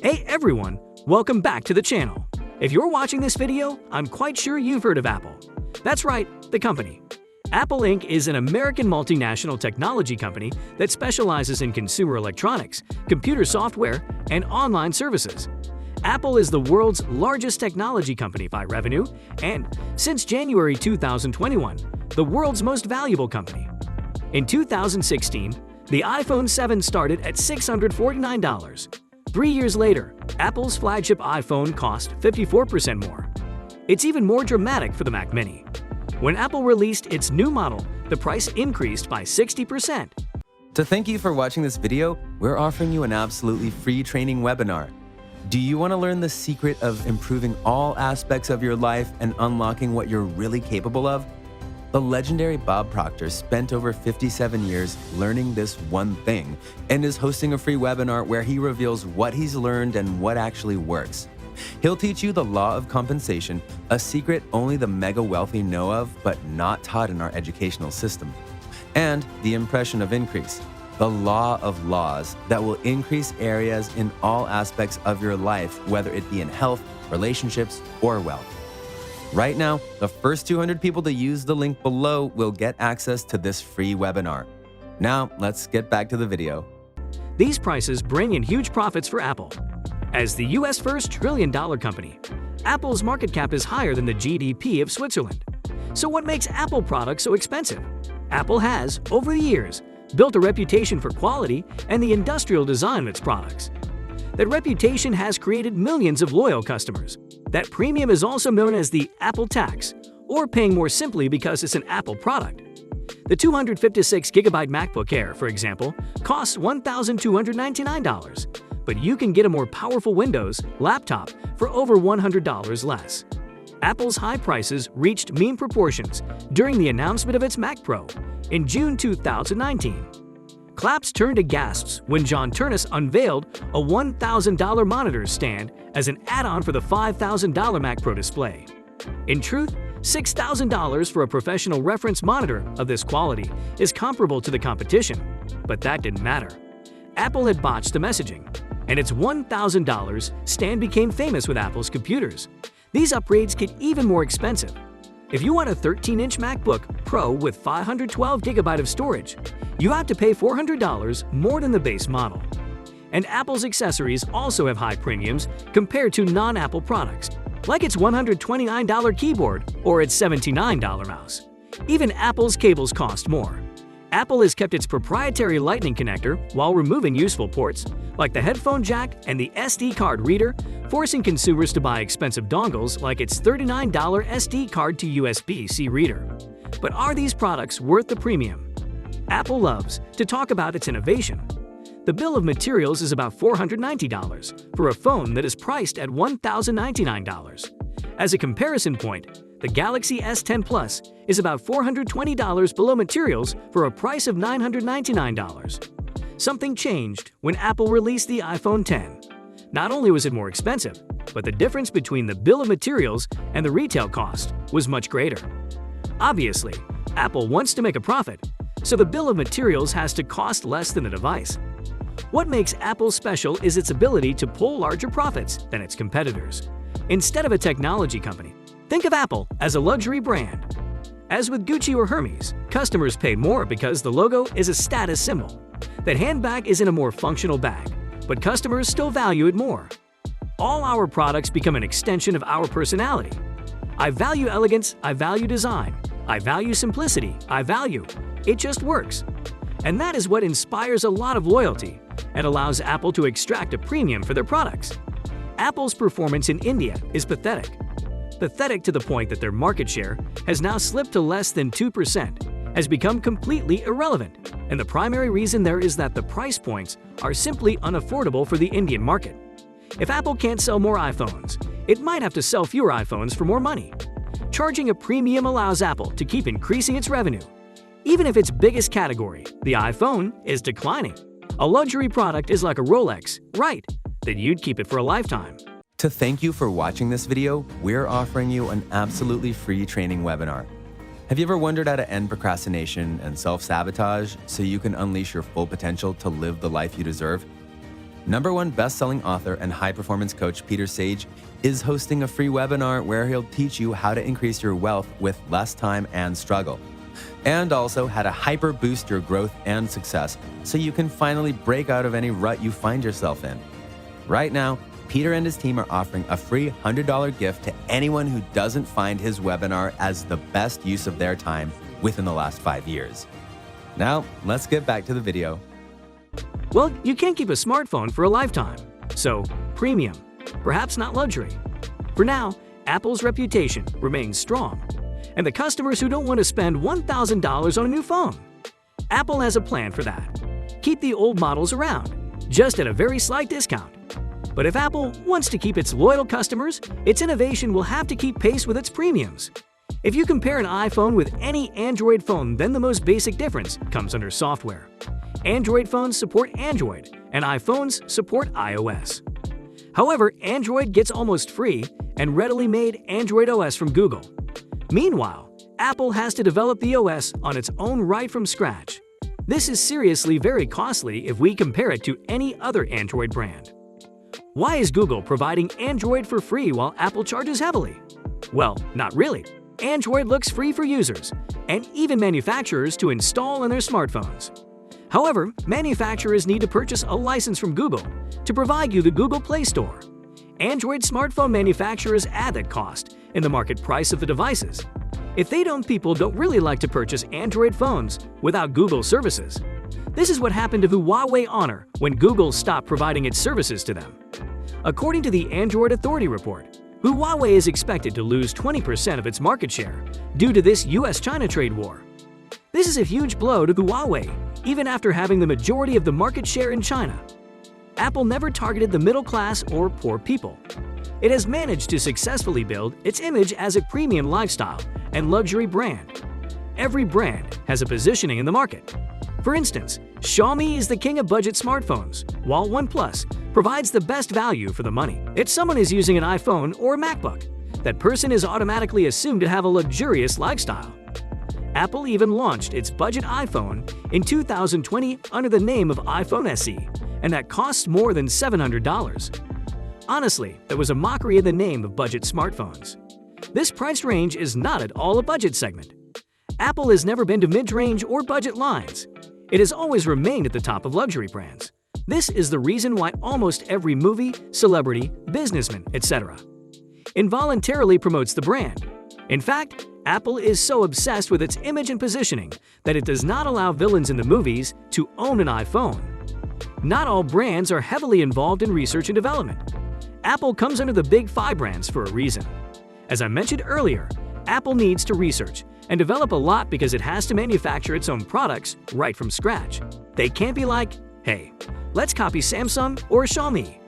Hey everyone, welcome back to the channel. If you're watching this video, I'm quite sure you've heard of Apple. That's right, the company. Apple Inc. is an American multinational technology company that specializes in consumer electronics, computer software, and online services. Apple is the world's largest technology company by revenue and, since January 2021, the world's most valuable company. In 2016, the iPhone 7 started at $649. 3 years later, Apple's flagship iPhone cost 54% more. It's even more dramatic for the Mac Mini. When Apple released its new model, the price increased by 60%. To thank you for watching this video, we're offering you an absolutely free training webinar. Do you want to learn the secret of improving all aspects of your life and unlocking what you're really capable of? The legendary Bob Proctor spent over 57 years learning this one thing and is hosting a free webinar where he reveals what he's learned and what actually works. He'll teach you the law of compensation, a secret only the mega wealthy know of but not taught in our educational system, and the impression of increase, the law of laws that will increase areas in all aspects of your life, whether it be in health, relationships, or wealth. Right now, the first 200 people to use the link below will get access to this free webinar. Now, let's get back to the video. These prices bring in huge profits for Apple. As the US first trillion-dollar company, Apple's market cap is higher than the GDP of Switzerland. So what makes Apple products so expensive? Apple has, over the years, built a reputation for quality and the industrial design of its products. That reputation has created millions of loyal customers. That premium is also known as the Apple tax, or paying more simply because it's an Apple product. The 256GB MacBook Air, for example, costs $1,299, but you can get a more powerful Windows laptop for over $100 less. Apple's high prices reached mean proportions during the announcement of its Mac Pro in June 2019. Claps turned to gasps when John Ternus unveiled a $1,000 monitor stand as an add-on for the $5,000 Mac Pro display. In truth, $6,000 for a professional reference monitor of this quality is comparable to the competition, but that didn't matter. Apple had botched the messaging, and its $1,000 stand became famous with Apple's computers. These upgrades get even more expensive. If you want a 13-inch MacBook Pro with 512GB of storage, you have to pay $400 more than the base model. And Apple's accessories also have high premiums compared to non-Apple products, like its $129 keyboard or its $79 mouse. Even Apple's cables cost more. Apple has kept its proprietary Lightning connector while removing useful ports, like the headphone jack and the SD card reader, forcing consumers to buy expensive dongles like its $39 SD card to USB-C reader. But are these products worth the premium? Apple loves to talk about its innovation. The bill of materials is about $490 for a phone that is priced at $1,099. As a comparison point, the Galaxy S10 Plus is about $420 below materials for a price of $999. Something changed when Apple released the iPhone X. Not only was it more expensive, but the difference between the bill of materials and the retail cost was much greater. Obviously, Apple wants to make a profit, so the bill of materials has to cost less than the device. What makes Apple special is its ability to pull larger profits than its competitors. Instead of a technology company, think of Apple as a luxury brand. As with Gucci or Hermes, customers pay more because the logo is a status symbol. That handbag is in a more functional bag, but customers still value it more. All our products become an extension of our personality. I value elegance, I value design, I value simplicity, I value. It just works. And that is what inspires a lot of loyalty and allows Apple to extract a premium for their products. Apple's performance in India is pathetic. Pathetic to the point that their market share has now slipped to less than 2%, has become completely irrelevant, and the primary reason there is that the price points are simply unaffordable for the Indian market. If Apple can't sell more iPhones, it might have to sell fewer iPhones for more money. Charging a premium allows Apple to keep increasing its revenue. Even if its biggest category, the iPhone, is declining. A luxury product is like a Rolex, right? Then you'd keep it for a lifetime. To thank you for watching this video, we're offering you an absolutely free training webinar. Have you ever wondered how to end procrastination and self-sabotage so you can unleash your full potential to live the life you deserve? #1 best-selling author and high-performance coach Peter Sage is hosting a free webinar where he'll teach you how to increase your wealth with less time and struggle, and also how to hyper-boost your growth and success so you can finally break out of any rut you find yourself in. Right now, Peter and his team are offering a free $100 gift to anyone who doesn't find his webinar as the best use of their time within the last 5 years. Now, let's get back to the video. Well, you can't keep a smartphone for a lifetime. So, premium, perhaps not luxury. For now, Apple's reputation remains strong, and the customers who don't want to spend $1,000 on a new phone. Apple has a plan for that. Keep the old models around, just at a very slight discount. But if Apple wants to keep its loyal customers, its innovation will have to keep pace with its premiums. If you compare an iPhone with any Android phone, then the most basic difference comes under software. Android phones support Android, and iPhones support iOS. However, Android gets almost free and readily made Android OS from Google. Meanwhile, Apple has to develop the OS on its own right from scratch. This is seriously very costly if we compare it to any other Android brand. Why is Google providing Android for free while Apple charges heavily? Well, not really. Android looks free for users, and even manufacturers to install in their smartphones. However, manufacturers need to purchase a license from Google to provide you the Google Play Store. Android smartphone manufacturers add that cost in the market price of the devices. If they don't, people don't really like to purchase Android phones without Google services. This is what happened to Huawei Honor when Google stopped providing its services to them. According to the Android Authority report, Huawei is expected to lose 20% of its market share due to this US-China trade war. This is a huge blow to Huawei, even after having the majority of the market share in China. Apple never targeted the middle class or poor people. It has managed to successfully build its image as a premium lifestyle and luxury brand. Every brand has a positioning in the market. For instance, Xiaomi is the king of budget smartphones, while OnePlus provides the best value for the money. If someone is using an iPhone or a MacBook, that person is automatically assumed to have a luxurious lifestyle. Apple even launched its budget iPhone in 2020 under the name of iPhone SE, and that costs more than $700. Honestly, that was a mockery in the name of budget smartphones. This price range is not at all a budget segment. Apple has never been to mid-range or budget lines. It has always remained at the top of luxury brands. This is the reason why almost every movie, celebrity, businessman, etc. involuntarily promotes the brand. In fact, Apple is so obsessed with its image and positioning that it does not allow villains in the movies to own an iPhone. Not all brands are heavily involved in research and development. Apple comes under the big 5 brands for a reason. As I mentioned earlier, Apple needs to research and develop a lot because it has to manufacture its own products right from scratch. They can't be like, hey, let's copy Samsung or Xiaomi.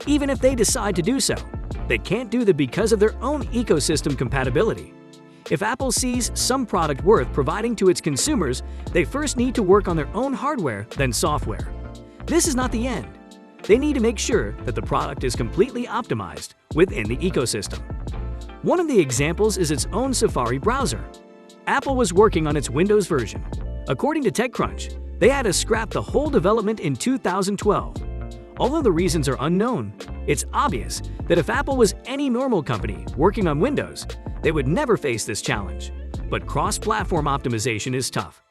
Even if they decide to do so, they can't do that because of their own ecosystem compatibility. If Apple sees some product worth providing to its consumers, they first need to work on their own hardware, then software. This is not the end. They need to make sure that the product is completely optimized within the ecosystem. One of the examples is its own Safari browser. Apple was working on its Windows version. According to TechCrunch, they had to scrap the whole development in 2012. Although the reasons are unknown, it's obvious that if Apple was any normal company working on Windows, they would never face this challenge. But cross-platform optimization is tough.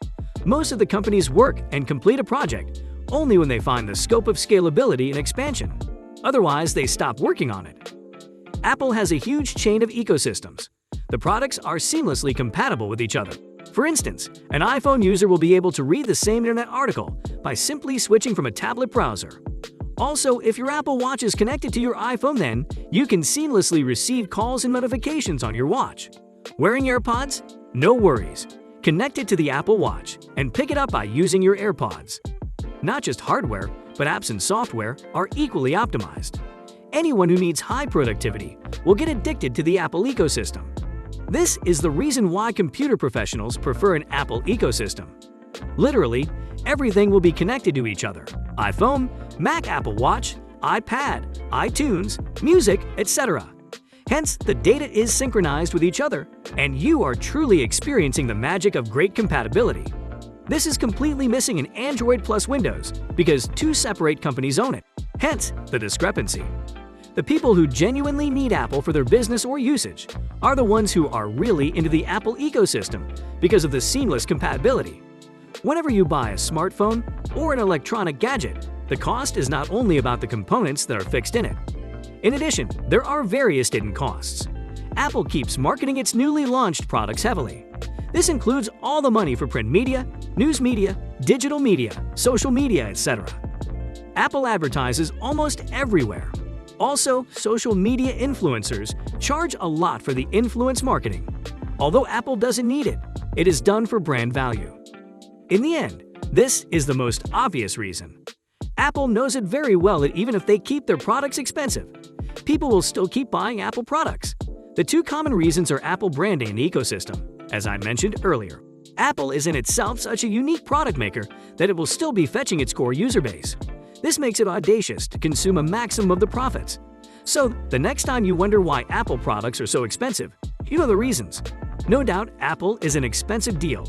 Most of the companies work and complete a project only when they find the scope of scalability and expansion. Otherwise, they stop working on it. Apple has a huge chain of ecosystems. The products are seamlessly compatible with each other. For instance, an iPhone user will be able to read the same internet article by simply switching from a tablet browser. Also, if your Apple Watch is connected to your iPhone, then you can seamlessly receive calls and notifications on your watch. Wearing AirPods? No worries. Connect it to the Apple Watch and pick it up by using your AirPods. Not just hardware, but apps and software are equally optimized. Anyone who needs high productivity will get addicted to the Apple ecosystem. This is the reason why computer professionals prefer an Apple ecosystem. Literally, everything will be connected to each other: iPhone, Mac, Apple Watch, iPad, iTunes, music, etc. Hence, the data is synchronized with each other, and you are truly experiencing the magic of great compatibility. This is completely missing in Android plus Windows because 2 separate companies own it. Hence, the discrepancy. The people who genuinely need Apple for their business or usage are the ones who are really into the Apple ecosystem because of the seamless compatibility. Whenever you buy a smartphone or an electronic gadget, the cost is not only about the components that are fixed in it. In addition, there are various hidden costs. Apple keeps marketing its newly launched products heavily. This includes all the money for print media, news media, digital media, social media, etc. Apple advertises almost everywhere. Also, social media influencers charge a lot for the influence marketing. Although Apple doesn't need it, it is done for brand value. In the end, this is the most obvious reason. Apple knows it very well that even if they keep their products expensive, people will still keep buying Apple products. The two common reasons are Apple branding and ecosystem. As I mentioned earlier, Apple is in itself such a unique product maker that it will still be fetching its core user base. This makes it audacious to consume a maximum of the profits. So, the next time you wonder why Apple products are so expensive, you know the reasons. No doubt, Apple is an expensive deal,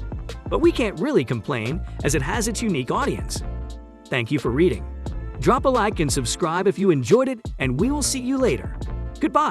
but we can't really complain as it has its unique audience. Thank you for reading. Drop a like and subscribe if you enjoyed it, and we will see you later. Goodbye.